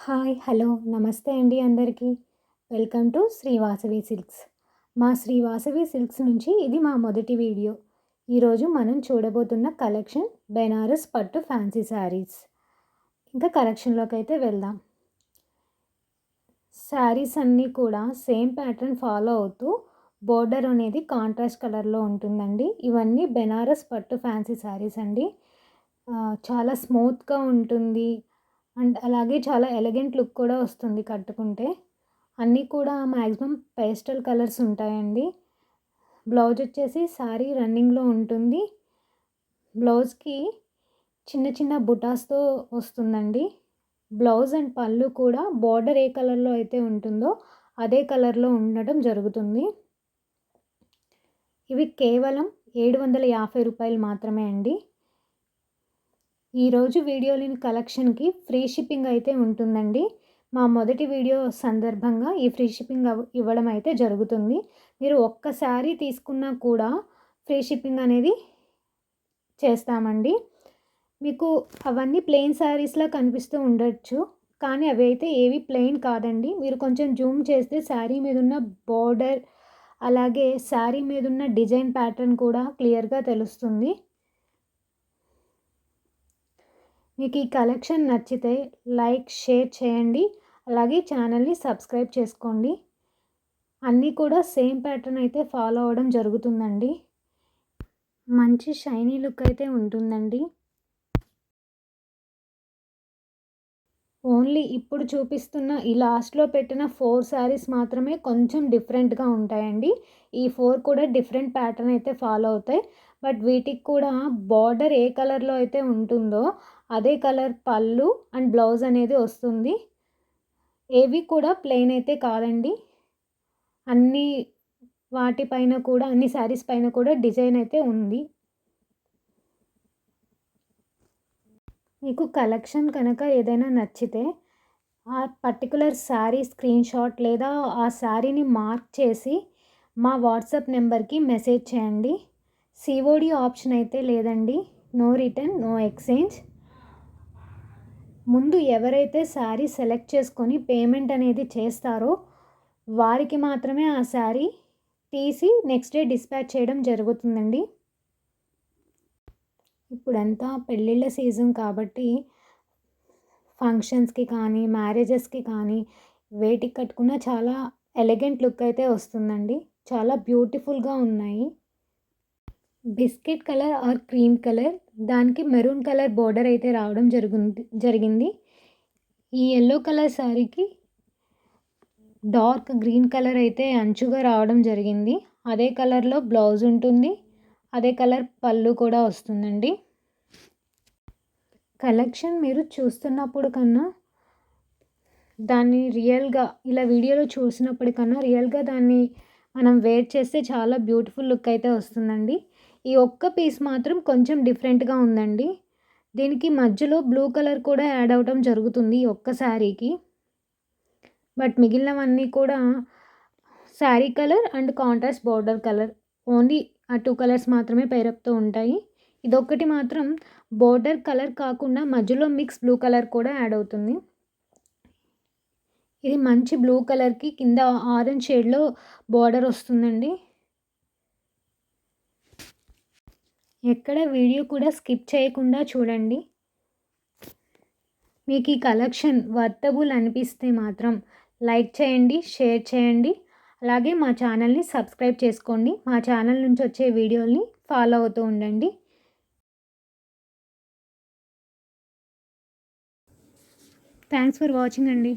Hi hello నమస్తే అండి అందరికీ. Welcome to Sri Vasavi Silks. మా శ్రీ వాసవి సిల్క్స్ నుంచి ఇది మా మొదటి వీడియో. ఈరోజు మనం చూడబోతున్న కలెక్షన్ బెనారస్ పట్టు ఫ్యాన్సీ శారీస్. ఇంకా కలెక్షన్లోకి అయితే వెళ్దాం. శారీస్ అన్నీ కూడా సేమ్ ప్యాటర్న్ ఫాలో అవుతూ బోర్డర్ అనేది కాంట్రాస్ట్ కలర్లో ఉంటుందండి. ఇవన్నీ బెనారస్ పట్టు ఫ్యాన్సీ శారీస్ అండి. చాలా స్మూత్గా ఉంటుంది అండ్ అలాగే చాలా ఎలిగెంట్ లుక్ కూడా వస్తుంది కట్టుకుంటే. అన్నీ కూడా మ్యాక్సిమం పేస్టల్ కలర్స్ ఉంటాయండి. బ్లౌజ్ వచ్చేసి శారీ రన్నింగ్లో ఉంటుంది. బ్లౌజ్కి చిన్న చిన్న బుటాస్తో వస్తుందండి. బ్లౌజ్ అండ్ పళ్ళు కూడా బార్డర్ ఏ కలర్లో అయితే ఉంటుందో అదే కలర్లో ఉండడం జరుగుతుంది. ఇవి కేవలం 750 రూపాయలు మాత్రమే అండి. ఈరోజు వీడియోలోని కలెక్షన్కి ఫ్రీ షిప్పింగ్ అయితే ఉంటుందండి. మా మొదటి వీడియో సందర్భంగా ఈ ఫ్రీ షిప్పింగ్ ఇవ్వడం అయితే జరుగుతుంది. మీరు ఒక్క శారీ తీసుకున్నా కూడా ఫ్రీ షిప్పింగ్ అనేది చేస్తామండి. మీకు అవన్నీ ప్లెయిన్ శారీస్లా కనిపిస్తూ ఉండొచ్చు, కానీ అవి అయితే ఏవి ప్లెయిన్ కాదండి. మీరు కొంచెం జూమ్ చేస్తే శారీ మీద ఉన్న బోర్డర్ అలాగే శారీ మీద ఉన్న డిజైన్ ప్యాటర్న్ కూడా క్లియర్గా తెలుస్తుంది. మీకు ఈ కలెక్షన్ నచ్చితే లైక్ షేర్ చేయండి, అలాగే ఛానల్ని సబ్స్క్రైబ్ చేసుకోండి. అన్నీ కూడా సేమ్ ప్యాటర్న్ అయితే ఫాలో అవ్వడం జరుగుతుందండి. మంచి షైనీ లుక్ అయితే ఉంటుందండి. ఓన్లీ ఇప్పుడు చూపిస్తున్న ఈ లాస్ట్లో పెట్టిన 4 శారీస్ మాత్రమే కొంచెం డిఫరెంట్గా ఉంటాయండి. ఈ 4 కూడా డిఫరెంట్ ప్యాటర్న్ అయితే ఫాలో అవుతాయి. బట్ వీటికి కూడా బార్డర్ ఏ కలర్లో అయితే ఉంటుందో అదే కలర్ పళ్ళు అండ్ బ్లౌజ్ అనేది వస్తుంది. ఏవి కూడా ప్లెయిన్ అయితే కాదండి. అన్ని వాటిపైన కూడా అన్ని శారీస్ పైన కూడా డిజైన్ అయితే ఉంది. మీకు కలెక్షన్ కనుక ఏదైనా నచ్చితే ఆ పర్టికులర్ శారీ స్క్రీన్‌షాట్ లేదా ఆ శారీని మార్క్ చేసి మా వాట్సాప్ నెంబర్‌కి మెసేజ్ చేయండి. సిఓడి ఆప్షన్ అయితే లేదండి. No return, no exchange. ముందు ఎవరైతే శారీ సెలెక్ట్ చేసుకొని పేమెంట్ అనేది చేస్తారో వారికి మాత్రమే ఆ శారీ తీసి నెక్స్ట్ డే డిస్పాచ్ చేయడం జరుగుతుందండి. ఇప్పుడంతా పెళ్ళిళ్ళ సీజన్ కాబట్టి ఫంక్షన్స్కి కానీ మ్యారేజెస్కి కానీ వేటికి కట్టుకున్న చాలా ఎలిగెంట్ లుక్ అయితే వస్తుందండి. చాలా బ్యూటిఫుల్గా ఉన్నాయి. Biscuit colour or cream colour, దానికి మెరూన్ కలర్ బోర్డర్ అయితే రావడం జరిగింది. ఈ యెల్లో కలర్ శారీకి డార్క్ గ్రీన్ కలర్ అయితే అంచుగా రావడం జరిగింది. అదే కలర్లో బ్లౌజ్ ఉంటుంది, అదే కలర్ పళ్ళు కూడా వస్తుందండి. కలెక్షన్ మీరు చూస్తున్నప్పుడు కన్నా దాన్ని రియల్గా ఇలా వీడియోలో చూసినప్పటికన్నా రియల్గా దాన్ని మనం వేర్ చేస్తే చాలా బ్యూటిఫుల్ లుక్ అయితే వస్తుందండి. ఈ ఒక్క పీస్ మాత్రం కొంచెం డిఫరెంట్గా ఉందండి. దీనికి మధ్యలో బ్లూ కలర్ కూడా యాడ్ అవ్వడం జరుగుతుంది ఈ ఒక్క శారీకి. బట్ మిగిలినవన్నీ కూడా sari colour and contrast border colour, only ఆ 2 కలర్స్ మాత్రమే పేరప్తో ఉంటాయి. ఇదొక్కటి మాత్రం బోర్డర్ కలర్ కాకుండా మధ్యలో మిక్స్ బ్లూ కలర్ కూడా యాడ్ అవుతుంది. ఇది మంచి బ్లూ కలర్కి కింద ఆరెంజ్ షేడ్లో బార్డర్ వస్తుందండి. ఎక్కడ వీడియో కూడా స్కిప్ చేయకుండా చూడండి. మీకు ఈ కలెక్షన్ వర్తబుల్ అనిపిస్తే మాత్రం లైక్ చేయండి, షేర్ చేయండి, అలాగే మా ఛానల్ని సబ్స్క్రైబ్ చేసుకోండి. మా ఛానల్ నుంచి వచ్చే వీడియోల్ని ఫాలో అవుతూ ఉండండి. థ్యాంక్స్ ఫర్ వాచింగ్ అండి.